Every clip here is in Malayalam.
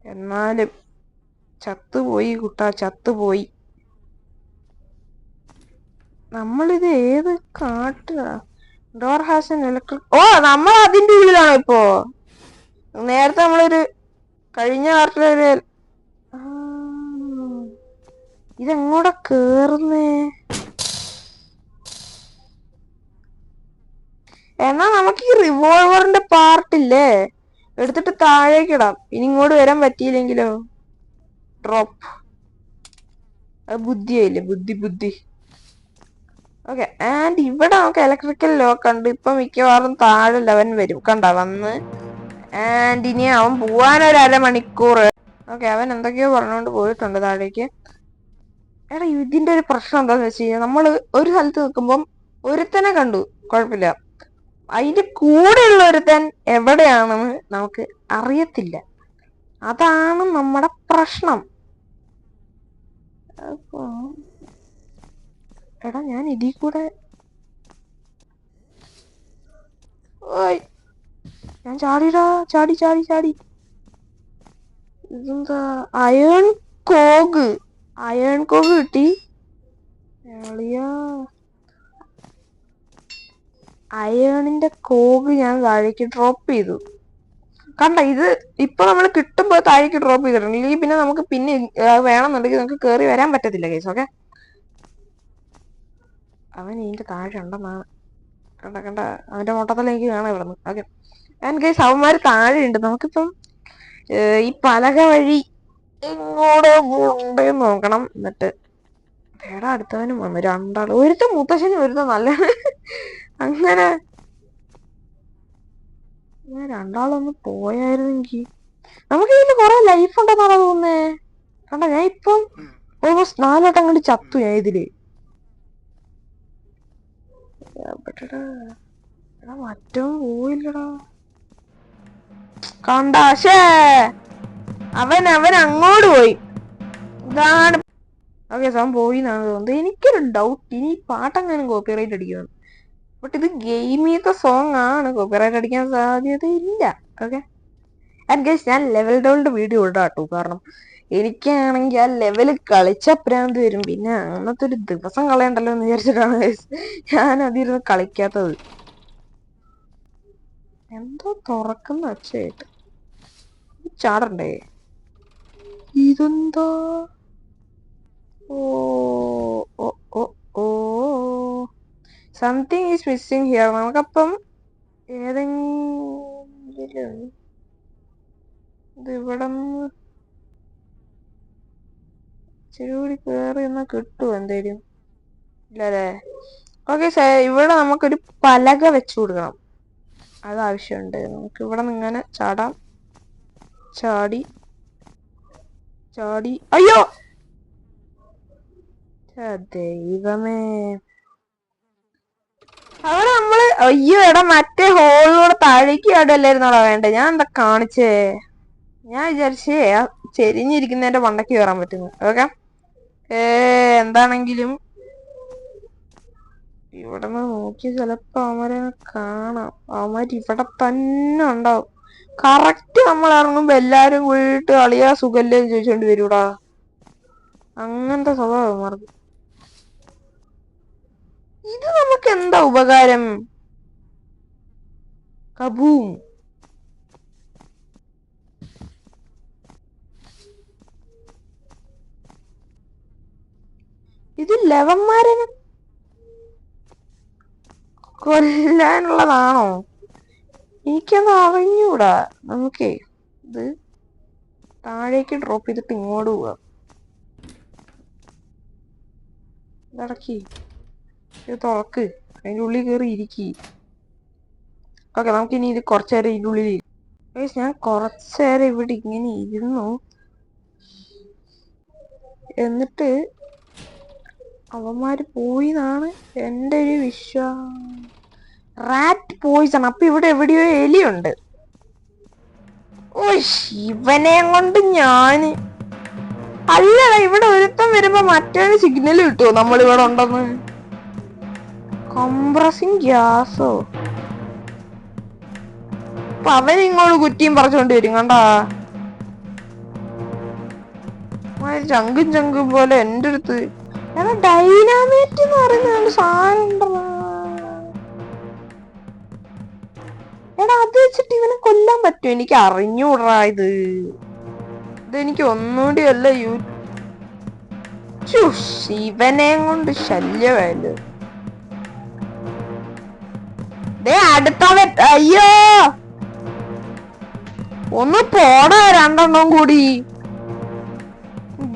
എന്നാലും ചത്തുപോയി കുട്ടാ, ചത്തുപോയി. നമ്മളിത് ഏത് കാട്ടാ? Door has an electric. ഓ, നമ്മൾ അതിന്റെ ഉള്ളിലാണോ ഇപ്പോ? നേരത്തെ നമ്മളൊരു കഴിഞ്ഞ കാട്ടിലൊരു ഇതെങ്ങോടെ കേറുന്നേ? എന്നാ നമുക്ക് ഈ റിവോൾവറിന്റെ പാർട്ടില്ലേ എടുത്തിട്ട് താഴേക്ക് ഇടാം. ഇനി ഇങ്ങോട്ട് വരാൻ പറ്റിയില്ലെങ്കിലോ? ഡ്രോപ്പ്. അത് ബുദ്ധിയായില്ലേ? ബുദ്ധി. ഓക്കെ, ആൻഡ് ഇവിടെ നമുക്ക് ഇലക്ട്രിക്കൽ ലോക്ക് ഉണ്ട്. ഇപ്പൊ മിക്കവാറും താഴെ ലെവൻ വരും. കണ്ട വന്ന്. ആൻഡ് ഇനി അവൻ പോവാനൊരു അരമണിക്കൂർ. ഓക്കെ, അവൻ എന്തൊക്കെയോ പറഞ്ഞുകൊണ്ട് പോയിട്ടുണ്ട് താഴേക്ക്. എടാ, ഇതിന്റെ ഒരു പ്രശ്നം എന്താന്ന് വെച്ച് കഴിഞ്ഞാൽ നമ്മൾ ഒരു സ്ഥലത്ത് നിൽക്കുമ്പം ഒരുത്തനെ കണ്ടു, കുഴപ്പമില്ല. അതിന്റെ കൂടെയുള്ള ഒരുത്തൻ എവിടെയാണെന്ന് നമുക്ക് അറിയത്തില്ല. അതാണ് നമ്മുടെ പ്രശ്നം. എടാ, ഞാൻ ഇതിൽ കൂടെ ഞാൻ ചാടിടാ, ചാടി. ഇതെന്താ? അയേൺ കോഗ് കിട്ടി. അയേണിന്റെ കോഗ് ഞാൻ താഴേക്ക് ഡ്രോപ്പ് ചെയ്തു. കണ്ട, ഇത് ഇപ്പൊ നമ്മൾ കിട്ടുമ്പോ താഴേക്ക് ഡ്രോപ്പ് ചെയ്തിട്ടുണ്ട്. ഇല്ലെങ്കിൽ പിന്നെ നമുക്ക് പിന്നെ വേണമെന്നുണ്ടെങ്കിൽ നമുക്ക് കേറി വരാൻ പറ്റത്തില്ല കേസ്. ഓക്കെ, അവൻ ഇതിന്റെ താഴെ ഉണ്ടെന്നാണ്. കണ്ട അവന്റെ മൊട്ടത്തിൽ എനിക്ക് കാണാം ഇവിടുന്ന്. ഓക്കെ, ആൻഡ് ഗൈസ്, അവന്മാര് താഴെ ഉണ്ട്. നമുക്കിപ്പം ഈ പലക വഴി എങ്ങോടെ ഉണ്ടെന്ന് നോക്കണം. എന്നിട്ട് വേറെ അടുത്തവനും വന്നു. രണ്ടാള്, ഒരുത്ത മുത്തശ്ശനും ഒരുത്ത നല്ല അങ്ങനെ രണ്ടാളൊന്ന് പോയായിരുന്നെങ്കിൽ നമുക്ക് ഇതിന് കൊറേ ലൈഫ് ഉണ്ടെന്നാണോ തോന്നുന്നേ? കണ്ട, ഞാൻ ഇപ്പം ഓൾമോസ്റ്റ് 4 വട്ടം കണ്ട് ചത്തു ഞാൻ ഇതില്. മറ്റോ പോയില്ലടാ. കണ്ടാശേ അവൻ അങ്ങോട്ട് പോയി. ഇതാണ്. ഓക്കെ, അവൻ പോയി എന്നാണ് തോന്നുന്നത്. എനിക്കൊരു ഡൗട്ട്, ഇനി പാട്ടെങ്ങാനും കോപ്പിറൈറ്റ് അടിക്കുന്നു. ബട്ട് ഇത് ഗെയിമിത്തെ സോങ് ആണ്, കോപ്പിറൈറ്റ് അടിക്കാൻ സാധ്യതയില്ല. ഓക്കെ, ആൻഡ് ഗൈസ്, ഞാൻ ലെവൽ ഡൗണിന്റെ വീഡിയോ ഇടാട്ടോ. കാരണം എനിക്കാണെങ്കിൽ ആ ലെവല് കളിച്ച പ്രാന്ത് വരും. പിന്നെ അന്നത്തെ ഒരു ദിവസം കളയണ്ടല്ലോ എന്ന് വിചാരിച്ചിട്ടാണ് ഗൈസ് ഞാൻ അതിരുന്ന് കളിക്കാത്തത്. എന്തോ തുറക്കുന്ന ഒച്ചയായിട്ട് ചാടണ്ടേ? ഇതെന്താ? ഓ സംതിങ് ഈസ് മിസ്സിങ് ഹിയർ. നമുക്കപ്പം ഏതെങ്കിലും ഇവിടെ ഇച്ചിരി കൂടി കേറി എന്നാ കിട്ടുമോ എന്തേലും? ഇല്ലല്ലേ? ഓക്കെ, ഇവിടെ നമുക്കൊരു പലക വെച്ചു കൊടുക്കണം. അത് ആവശ്യമുണ്ട്. നമുക്ക് ഇവിടെ നിന്ന് ഇങ്ങനെ ചാടാം. ചാടി. അയ്യോ ദൈവമേ, അവിടെ നമ്മള് അയ്യോ എടാ, മറ്റേ ഹോളിലൂടെ താഴേക്ക് ചാടല്ലായിരുന്നോടാ വേണ്ടേ? ഞാൻ എന്താ കാണിച്ചേ? ഞാൻ വിചാരിച്ചേ ചെരിഞ്ഞിരിക്കുന്നതിന്റെ മണ്ടയ്ക്ക് കയറാൻ പറ്റുന്നു. ഓക്കെ, എന്താണെങ്കിലും ഇവിടെ നിന്ന് നോക്കി ചിലപ്പോ അവന്മാരെ കാണാം. അവന്മാര് ഇവിടെ തന്നെ ഉണ്ടാവും. കറക്റ്റ് നമ്മൾ ഇറങ്ങുമ്പോ എല്ലാരും കൂടിയിട്ട് അളിയാ സുഖല്ലേ എന്ന് ചോദിച്ചോണ്ട് വരൂടാ. അങ്ങനത്തെ സ്വഭാവം അവന്മാർക്ക്. ഇത് നമുക്ക് എന്താ ഉപകാരം? കബൂം. ഇത് ലവന്മാരെ കൊല്ലാനുള്ളതാണോ? എനിക്കത് അറിഞ്ഞൂടാ. നമുക്കേ ഇത് താഴേക്ക് ഡ്രോപ്പ് ചെയ്തിട്ട് ഇങ്ങോട്ട് പോവാം. ഇതടക്കി, ഇത് തുറക്ക്, അതിൻ്റെ ഉള്ളിൽ കയറി ഇരിക്കി. ഓക്കെ, നമുക്കിനി ഇത് കുറച്ചു നേരം ഇതിൻ്റെ ഉള്ളിൽ. ഞാൻ കുറച്ചു നേരം ഇവിടെ ഇങ്ങനെ ഇരുന്നു. എന്നിട്ട് അവന്മാര് പോയി എന്നാണ് എൻ്റെ ഒരു വിശ്വാസം. Rat poison. അപ്പൊ ഇവിടെ എവിടെയോ എലിയുണ്ട്. ഓ, ശിവനെ കൊണ്ട് ഞാന് അല്ലടാ, ഇവിടെ ഒരുത്തം വരുമ്പോ മറ്റൊരു സിഗ്നൽ കിട്ടുമോ നമ്മൾ ഇവിടെ ഉണ്ടെന്ന്? കംപ്രസിങ് ഗ്യാസോ? അപ്പൊ അവനിങ്ങോട്ട് കുറ്റിയും പറിച്ചോണ്ട് വരും. കണ്ടാ, ചങ്കും ചങ്കും പോലെ എന്റെ അടുത്ത് എടാ ഡൈനാമേറ്റ് എന്ന് പറയുന്ന സാധനം ഉണ്ടല്ലോ. എടാ അത് വെച്ചിട്ട് ഇവനെ കൊല്ലാൻ പറ്റും? എനിക്ക് അറിഞ്ഞൂടാ ഇതെനിക്ക് ഒന്നുകൂടി അല്ല ഇവനെ കൊണ്ട് ശല്യമായല്ലോ. അടുത്തവൻ അയ്യോ ഒന്ന് പോടാ രണ്ടെണ്ണം കൂടി.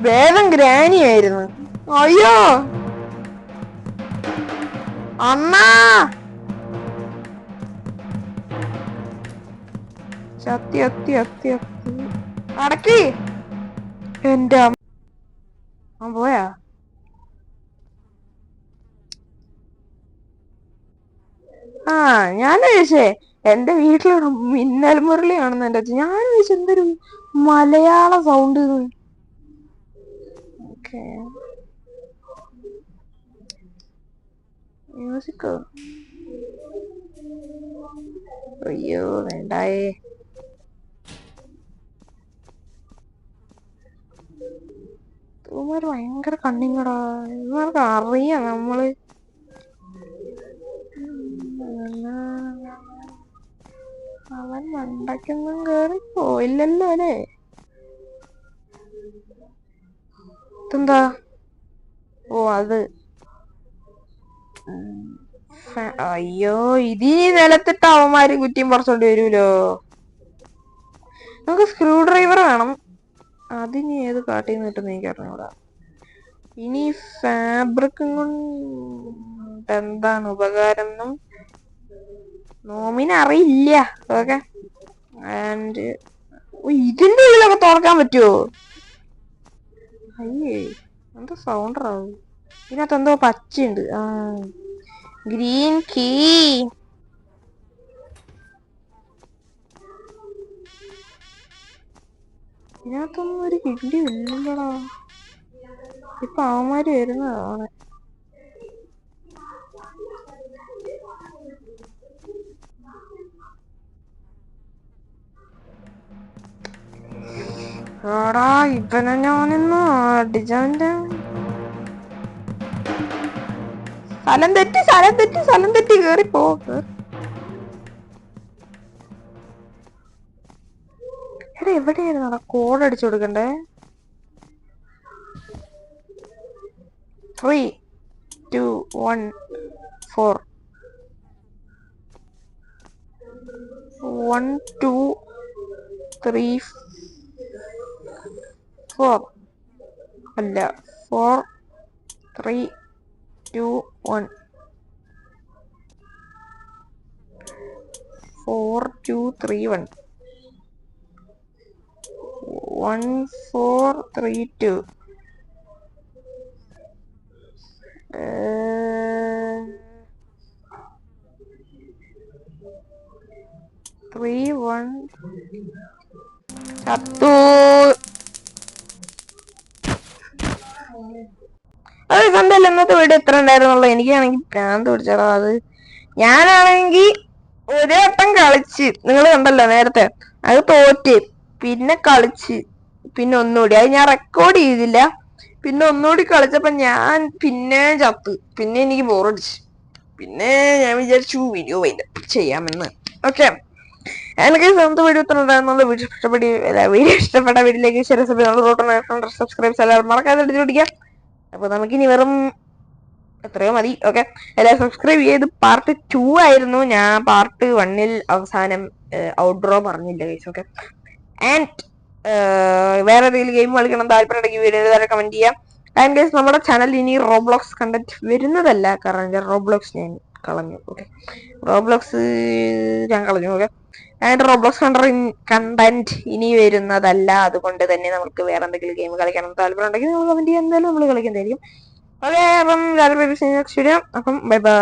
വേദം ഗ്രാനി ആയിരുന്നു. അയ്യോ അണ്ണാ ചത്തി അത്തി അത്തി അത്തി അടക്കി എന്റെ പോയാ. ഞാൻ ചോദിച്ചേ എന്റെ വീട്ടിലൂടെ മിന്നൽ മുരളി കാണുന്ന എന്റെ അച്ഛൻ. ഞാൻ ചോദിച്ചു എന്തൊരു മലയാള സൗണ്ട്. മ്യൂസിക്കോ? അയ്യോ വേണ്ടായേ. ഇവന്മാര് ഭയങ്കര കണ്ണിങ്ങടാ. ഇവർക്ക് അറിയാം നമ്മള് അവൻ മണ്ടയ്ക്കൊന്നും കേറി പോയില്ലല്ലോ അല്ലേ? ഇതെന്താ? അത് അയ്യോ ഇതിനി നിലത്തിട്ട് അവന്മാര് കുറ്റിയും പറിച്ചോണ്ട് വരൂലോ. നമുക്ക് സ്ക്രൂ ഡ്രൈവർ വേണം. അതിന് ഏത് കാട്ടിൽ നിന്ന് കിട്ടുന്ന എനിക്ക് അറിഞ്ഞൂടാ. ഇനി ഫാബ്രിക്കും കൊണ്ട് എന്താണ് ഉപകാരം എന്നും നോമിനറിയില്ല. ഓക്കെ ആൻഡ് ഇതിന്റെ ഉള്ളിലൊക്കെ തുറക്കാൻ പറ്റുമോ? അയ്യേ എന്താ സൗണ്ടാവും. ഇതിനകത്ത് എന്തോ പച്ചയുണ്ട്. Green key. ഇതിനകത്തൊന്നും ഒരു കിണ്ടി ഇല്ലടാ. ഇപ്പൊ അവന്മാര് വരുന്നതാണ്. എടാ ഇവനെ ഞാനിന്ന് അടിച്ചവന്റെ സ്ഥലം തെറ്റി കേറിപ്പോ. എടാ എവിടെയായിരുന്നു കോഡ് അടിച്ചു കൊടുക്കണ്ടേ? 3 2 1 4 1 2 3 4 അല്ല 4 3 2 1 4 2 3 1 1 4 3 2 3 1 ചത്തു. അത് കണ്ടല്ലോ ഇന്നത്തെ വീഡിയോ എത്ര ഉണ്ടായിരുന്നുള്ളൂ. എനിക്കാണെങ്കിൽ ഭ്രാന്ത് പിടിച്ചടാ. ഞാനാണെങ്കിൽ ഒരു വട്ടം കളിച്ച്, നിങ്ങൾ കണ്ടല്ലോ നേരത്തെ, അത് തോറ്റ്, പിന്നെ കളിച്ച്, പിന്നെ ഒന്നുകൂടി, അത് ഞാൻ റെക്കോർഡ് ചെയ്തില്ല, പിന്നെ ഒന്നുകൂടി കളിച്ചപ്പോ ഞാൻ പിന്നെ ചത്ത്. പിന്നെ എനിക്ക് ബോറടിച്ച്. പിന്നെ ഞാൻ വിചാരിച്ചു വീഡിയോ ചെയ്യാമെന്ന്. ഓക്കെ എനിക്ക് സ്വന്തം വീഡിയോ ഉണ്ടായിരുന്നത്. വീഡിയോ ഇഷ്ടപ്പെട്ട വീട്ടിലേക്ക് സബ്സ്ക്രൈബ് എല്ലാവരും മറക്കാതെ അടിച്ചു പിടിക്കാം. അപ്പൊ നമുക്കിനി വെറും എത്രയോ മതി. ഓക്കെ എല്ലാവരും സബ്സ്ക്രൈബ് ചെയ്ത്. പാർട്ട് 2 ആയിരുന്നു. ഞാൻ പാർട്ട് 1 അവസാനം ഔട്ട്ഡ്രോ പറഞ്ഞില്ല ഗൈസ്. ഓക്കെ ആൻഡ് വേറെ ഏതെങ്കിലും ഗെയിം കളിക്കണം താല്പര്യമുണ്ടെങ്കിൽ വീഡിയോ കമന്റ് ചെയ്യാം. ആൻഡ് ഗൈസ് നമ്മുടെ ചാനൽ ഇനി റോബ്ലോക്സ് കണ്ടന്റ് വരുന്നതല്ല, കാരണം റോബ്ലോക്സ് ഞാൻ കളഞ്ഞു. ഓക്കെ റോബ്ലോക്സ് ഞാൻ കളഞ്ഞു. ഓക്കെ ആൻഡ് റോബ്ലോക്സ് കണ്ടന്റ് ഇനി വരുന്നതല്ല. അതുകൊണ്ട് തന്നെ നമുക്ക് വേറെ എന്തെങ്കിലും ഗെയിം കളിക്കണം താല്പര്യമുണ്ടെങ്കിൽ നമ്മൾ കമന്റ് ചെയ്യാൻ, എന്തായാലും നമ്മൾ കളിക്കുന്നതായിരിക്കും. ഓക്കെ അപ്പം അപ്പം ബൈ ബൈ.